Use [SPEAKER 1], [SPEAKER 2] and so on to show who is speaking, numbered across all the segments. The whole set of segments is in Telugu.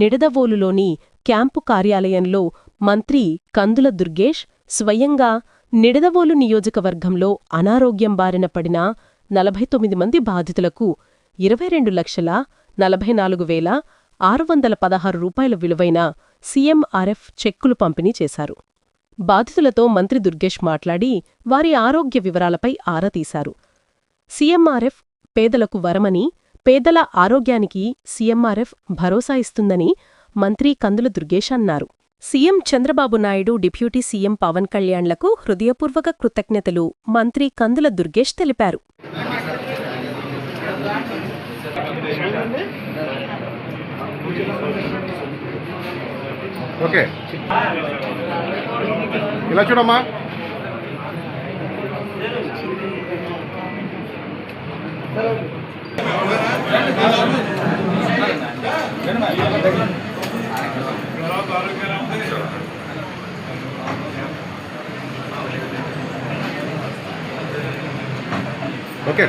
[SPEAKER 1] నిడదవోలులోని క్యాంపు కార్యాలయంలో మంత్రి కందుల దుర్గేష్ స్వయంగా నిడదవోలు నియోజకవర్గంలో అనారోగ్యం బారిన పడిన 49 మంది బాధితులకు 22,44,616 రూపాయల విలువైన సీఎంఆర్ఎఫ్ చెక్కులు పంపిణీ చేశారు. బాధితులతో మంత్రి దుర్గేష్ మాట్లాడి వారి ఆరోగ్య వివరాలపై ఆరా తీశారు. సీఎంఆర్ఎఫ్ పేదలకు వరమని, పేదల ఆరోగ్యానికి సీఎంఆర్ఎఫ్ భరోసా ఇస్తుందని మంత్రి కందుల దుర్గేష్ అన్నారు. CM Chandrababu Naidu, deputy CM Pavan కళ్యాణ్లకు హృదయపూర్వక కృతజ్ఞతలు మంత్రి కందుల దుర్గేష్ తెలిపారు.
[SPEAKER 2] ఓకే, ఇలా చూడమ్మా. Okay,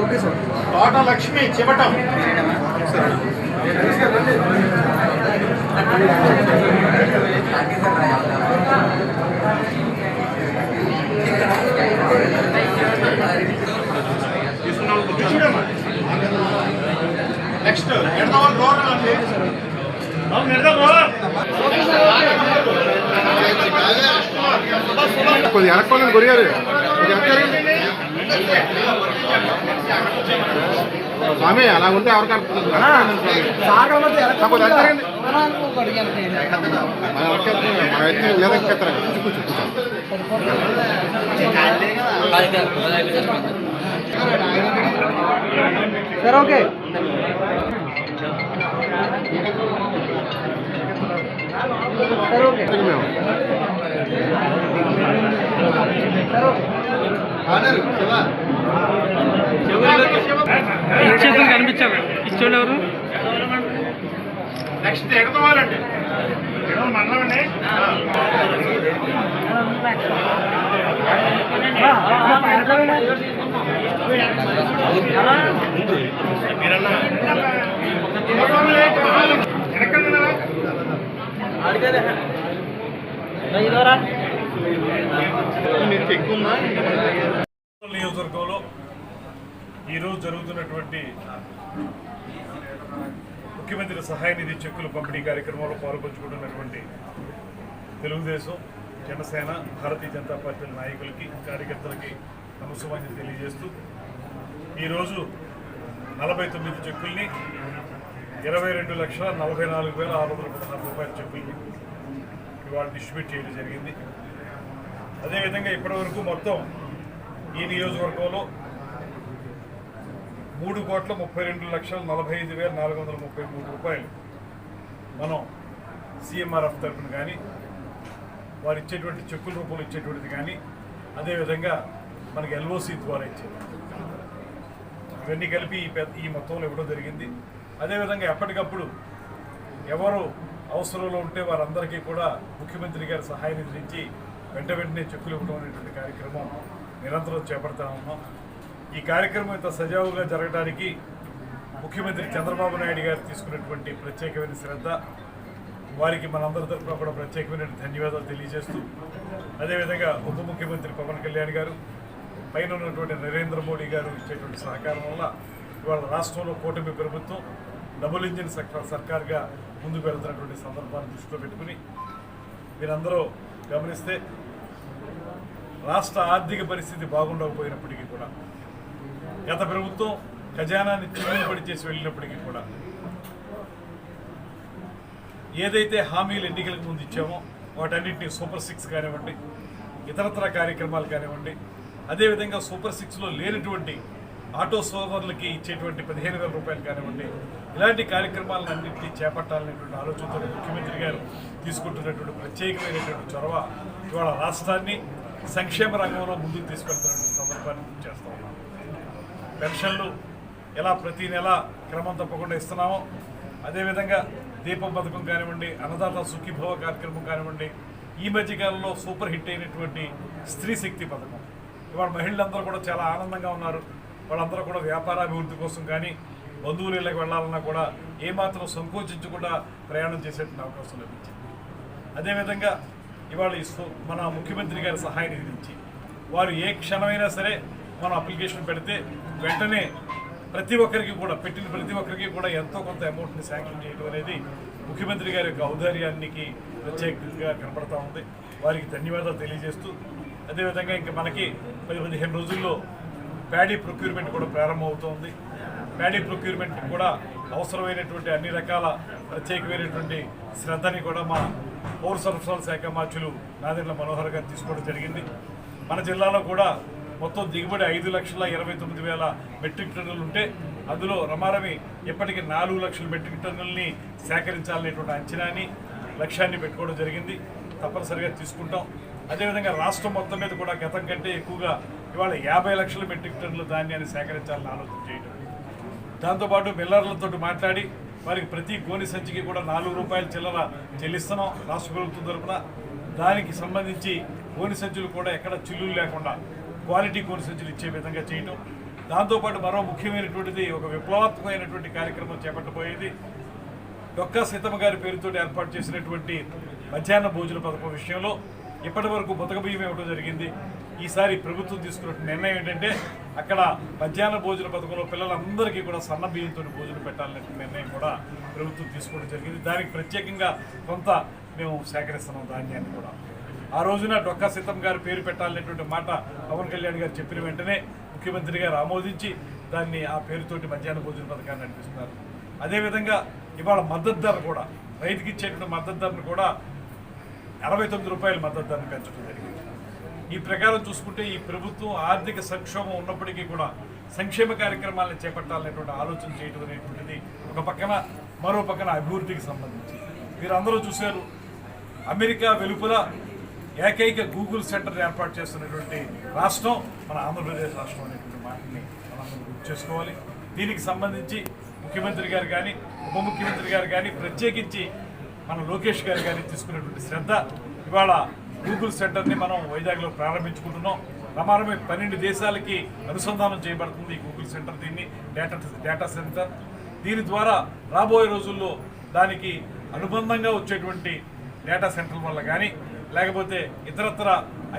[SPEAKER 3] okay sir. Thota Lakshmi Chivatam next
[SPEAKER 2] కొద్దిగా వెనక్కోండి గురిగారు, స్వామి అలా ఉంటే ఎవరికి
[SPEAKER 3] సార్. ఓకే,
[SPEAKER 4] కనిపించాలి ఇచ్చోళ్ళు ఎవరు?
[SPEAKER 3] నెక్స్ట్ ఎడతవాలండి, మన్నమండి.
[SPEAKER 5] నియోజకవర్గంలో ఈరోజు జరుగుతున్నటువంటి ముఖ్యమంత్రి సహాయ నిధి చెక్కులు పంపిణీ కార్యక్రమంలో పాల్పంచుకుంటున్నటువంటి తెలుగుదేశం, జనసేన, భారతీయ జనతా పార్టీ నాయకులకి, కార్యకర్తలకి నమస్కారం తెలియజేస్తూ ఈరోజు 49 చెక్కుల్ని 22,44,616 రూపాయల చెక్కుల్ని ఇవాళ డిస్ట్రిబ్యూట్ చేయడం జరిగింది. అదేవిధంగా ఇప్పటివరకు మొత్తం ఈ నియోజకవర్గంలో 3,32,45,433 రూపాయలు మనం సీఎంఆర్ఎఫ్ తరఫున కానీ, వారు ఇచ్చేటువంటి చెక్కుల రూపంలో ఇచ్చేటువంటిది కానీ, అదేవిధంగా మనకి ఎల్ఓసి ద్వారా ఇచ్చేది, ఇవన్నీ కలిపి ఈ మొత్తంలో ఇవ్వడం జరిగింది. అదేవిధంగా ఎప్పటికప్పుడు ఎవరు అవసరంలో ఉంటే వారందరికీ కూడా ముఖ్యమంత్రి గారి సహాయ నిధి నుంచి వెంటనే చెక్కులు ఇవ్వడం అనేటువంటి కార్యక్రమం నిరంతరం చేపడతా ఉన్నాం. ఈ కార్యక్రమం ఇంత సజావుగా జరగడానికి ముఖ్యమంత్రి చంద్రబాబు నాయుడు గారు తీసుకున్నటువంటి ప్రత్యేకమైన శ్రద్ధ, వారికి మనందరి తరఫున కూడా ప్రత్యేకమైన ధన్యవాదాలు తెలియజేస్తూ, అదేవిధంగా ఉప ముఖ్యమంత్రి పవన్ కళ్యాణ్ గారు, పైన ఉన్నటువంటి నరేంద్ర మోడీ గారు ఇచ్చేటువంటి సహకారం వల్ల ఇవాళ రాష్ట్రంలో కూటమి ప్రభుత్వం డబుల్ ఇంజిన్ సర్కార్గా ముందుకు వెళ్తున్నటువంటి సందర్భాన్ని దృష్టిలో పెట్టుకుని మీరందరూ గమనిస్తే రాష్ట్ర ఆర్థిక పరిస్థితి బాగుండకపోయినప్పటికీ కూడా, గత ప్రభుత్వం ఖజానాన్ని చిల్లుపడి చేసి వెళ్ళినప్పటికీ కూడా, ఏదైతే హామీలు ఎన్నికలకు ముందు ఇచ్చామో వాటన్నింటినీ సూపర్ 6 కానివ్వండి, ఇతరత్ర కార్యక్రమాలు కానివ్వండి, అదేవిధంగా సూపర్ 6లో లేనటువంటి ఆటో సోదరులకి ఇచ్చేటువంటి 15,000 రూపాయలు కానివ్వండి, ఇలాంటి కార్యక్రమాలను అన్నింటినీ చేపట్టాలనేటువంటి ఆలోచనతో ముఖ్యమంత్రి గారు తీసుకుంటున్నటువంటి ప్రత్యేకమైనటువంటి చొరవ ఇవాళ రాష్ట్రాన్ని సంక్షేమ రంగంలో ముందుకు తీసుకెళ్తున్నటువంటి సందర్భాన్ని చేస్తూ ఉన్నాం. పెన్షన్లు ఎలా ప్రతి నెల క్రమం తప్పకుండా ఇస్తున్నామో అదేవిధంగా దీపం పథకం కానివ్వండి, అన్నదాత సుఖీభవ కార్యక్రమం కానివ్వండి, ఈ మధ్యకాలంలో సూపర్ హిట్ అయినటువంటి స్త్రీ శక్తి పథకం. ఇవాళ మహిళలందరూ కూడా చాలా ఆనందంగా ఉన్నారు. వాళ్ళందరూ కూడా వ్యాపారాభివృద్ధి కోసం కానీ బంధువులు ఇళ్ళకి వెళ్ళాలన్నా కూడా ఏమాత్రం సంకోచించకుండా ప్రయాణం చేసేటువంటి అవకాశం లభించింది. అదేవిధంగా ఇవాళ మన ముఖ్యమంత్రి గారి సహాయ నిధి నుంచి వారు ఏ క్షణమైనా సరే మనం అప్లికేషన్ పెడితే వెంటనే ప్రతి ఒక్కరికి కూడా ఎంతో కొంత అమౌంట్ని శాంక్షన్ చేయడం అనేది ముఖ్యమంత్రి గారి యొక్క ఔదార్యానికి ప్రత్యేకంగా కనపడతా ఉంది. వారికి ధన్యవాదాలు తెలియజేస్తూ అదేవిధంగా ఇంకా మనకి 10-15 రోజుల్లో ప్యాడీ ప్రొక్యూర్మెంట్ కూడా ప్రారంభమవుతోంది. ప్యాడీ ప్రొక్యూర్మెంట్ కూడా అవసరమైనటువంటి అన్ని రకాల ప్రత్యేకమైనటువంటి శ్రద్ధని కూడా మా పౌర సరఫరాల శాఖ మంత్రులు నాదెండ్ల మనోహర్ గారు తీసుకోవడం జరిగింది. మన జిల్లాలో కూడా మొత్తం దిగుబడి 5,29,000 మెట్రిక్ టన్నులు ఉంటే అందులో రమారమి ఇప్పటికీ 4 లక్షల మెట్రిక్ టన్నుల్ని సేకరించాలనేటువంటి అంచనాని లక్ష్యాన్ని పెట్టుకోవడం జరిగింది. తప్పనిసరిగా తీసుకుంటాం. అదేవిధంగా రాష్ట్రం మొత్తం మీద కూడా గతం కంటే ఎక్కువగా ఇవాళ 50 లక్షల మెట్రిక్ టన్నుల ధాన్యాన్ని సేకరించాలని ఆలోచన చేయడం. దాంతోపాటు మిల్లర్లతో మాట్లాడి వారికి ప్రతి గోని సంచికి కూడా 4 రూపాయల చిల్లర చెల్లిస్తున్నాం రాష్ట్ర ప్రభుత్వం తరఫున. దానికి సంబంధించి గోని సంచులు కూడా ఎక్కడ చిల్లులు లేకుండా క్వాలిటీ గోని సంచులు ఇచ్చే విధంగా చేయడం. దాంతోపాటు మరో ముఖ్యమైనటువంటిది ఒక విప్లవాత్మకమైనటువంటి కార్యక్రమం చేపట్టబోయేది. డొక్కా సీతమ్మ గారి పేరుతో ఏర్పాటు చేసినటువంటి మధ్యాహ్న భోజన పథకం విషయంలో ఇప్పటి వరకు బతుక బియ్యం ఇవ్వడం జరిగింది. ఈసారి ప్రభుత్వం తీసుకున్న నిర్ణయం ఏంటంటే అక్కడ మధ్యాహ్న భోజన పథకంలో పిల్లలందరికీ కూడా సన్న బియ్యంతో భోజనం పెట్టాలనే నిర్ణయం కూడా ప్రభుత్వం తీసుకోవడం జరిగింది. దానికి ప్రత్యేకంగా కొంత మేము సేకరిస్తున్నాం ధాన్యాన్ని కూడా. ఆ రోజున డొక్కా సీతమ్మ గారి పేరు పెట్టాలనేటువంటి మాట పవన్ కళ్యాణ్ గారు చెప్పిన వెంటనే ముఖ్యమంత్రి గారు ఆమోదించి దాన్ని ఆ పేరుతోటి మధ్యాహ్న భోజన పథకాన్ని నడిపిస్తున్నారు. అదేవిధంగా ఇవాళ మద్దతు ధర కూడా రైతుకి ఇచ్చేటువంటి మద్దతు ధరను కూడా 69 రూపాయల మద్దతు ధరను పెంచడం జరిగింది. ఈ ప్రకారం చూసుకుంటే ఈ ప్రభుత్వం ఆర్థిక సంక్షోభం ఉన్నప్పటికీ కూడా సంక్షేమ కార్యక్రమాలను చేపట్టాలనేటువంటి ఆలోచన చేయడం అనేటువంటిది ఒక పక్కన, మరో పక్కన అభివృద్ధికి సంబంధించి మీరందరూ చూశారు. అమెరికా వెలుపల ఏకైక గూగుల్ సెంటర్ ఏర్పాటు చేస్తున్నటువంటి రాష్ట్రం మన ఆంధ్రప్రదేశ్ రాష్ట్రం అనేటువంటి మాటని మనం గుర్తు చేసుకోవాలి. దీనికి సంబంధించి ముఖ్యమంత్రి గారు కానీ ఉప ముఖ్యమంత్రి గారు కానీ ప్రత్యేకించి మన లోకేష్ గారు కానీ తీసుకున్నటువంటి శ్రద్ధ ఇవాళ గూగుల్ సెంటర్ని మనం వైజాగ్లో ప్రారంభించుకుంటున్నాం. రమారమి 12 దేశాలకి అనుసంధానం చేయబడుతుంది ఈ గూగుల్ సెంటర్. దీన్ని డేటా సెంటర్. దీని ద్వారా రాబోయే రోజుల్లో దానికి అనుబంధంగా వచ్చేటువంటి డేటా సెంటర్ వల్ల కానీ లేకపోతే ఇతరత్ర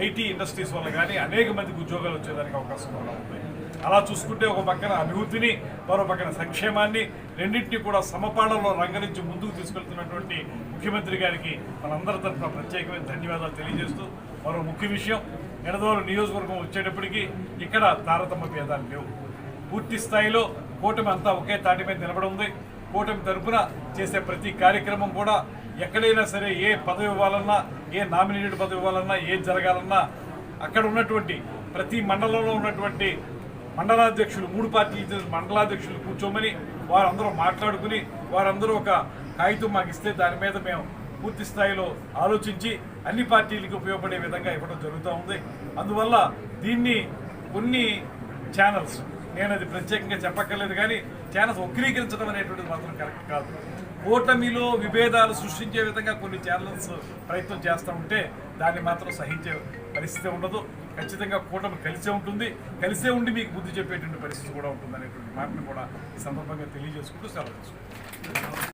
[SPEAKER 5] ఐటీ ఇండస్ట్రీస్ వల్ల కానీ అనేక మందికి ఉద్యోగాలు వచ్చేదానికి అవకాశం కూడా ఉంది. అలా చూసుకుంటే ఒక పక్కన అభివృద్ధిని, మరో పక్కన సంక్షేమాన్ని రెండింటినీ కూడా సమపాళలో రంగరించి ముందుకు తీసుకెళ్తున్నటువంటి ముఖ్యమంత్రి గారికి మనందరి తరఫున ప్రత్యేకమైన ధన్యవాదాలు తెలియజేస్తూ మరో ముఖ్య విషయం, నిడదవోలు నియోజకవర్గం వచ్చేటప్పటికి ఇక్కడ తారతమ్య భేదాలు లేవు. పూర్తి స్థాయిలో కూటమి అంతా ఒకే తాటి మీద నిలబడి ఉంది. కూటమి తరఫున చేసే ప్రతి కార్యక్రమం కూడా ఎక్కడైనా సరే ఏ పదవి ఇవ్వాలన్నా, ఏ నామినేటెడ్ పదవి ఇవ్వాలన్నా, ఏం జరగాలన్నా అక్కడ ఉన్నటువంటి ప్రతి మండలంలో ఉన్నటువంటి మండలాధ్యక్షులు 3 పార్టీలు మండలాధ్యక్షులు కూర్చోమని వారందరూ మాట్లాడుకుని వారందరూ ఒక కాగితం మాకు ఇస్తే దాని మీద మేము పూర్తి స్థాయిలో ఆలోచించి అన్ని పార్టీలకు ఉపయోగపడే విధంగా ఇవ్వడం జరుగుతూ ఉంది. అందువల్ల దీన్ని కొన్ని ఛానల్స్, నేను అది ప్రత్యేకంగా చెప్పక్కర్లేదు కానీ ఛానల్స్ వక్రీకరించడం అనేటువంటిది మాత్రం కరెక్ట్ కాదు. కూటమిలో విభేదాలు సృష్టించే విధంగా కొన్ని ఛానల్స్ ప్రయత్నం చేస్తూ ఉంటే దాన్ని మాత్రం సహించే పరిస్థితి ఉండదు. ఖచ్చితంగా కూటమి కలిసే ఉంటుంది, కలిసే ఉండి మీకు బుద్ధి చెప్పేటువంటి పరిస్థితి కూడా ఉంటుంది అనేటువంటి మాటను కూడా ఈ సందర్భంగా తెలియజేసుకుంటూ సెలవు తీసుకుంటాం.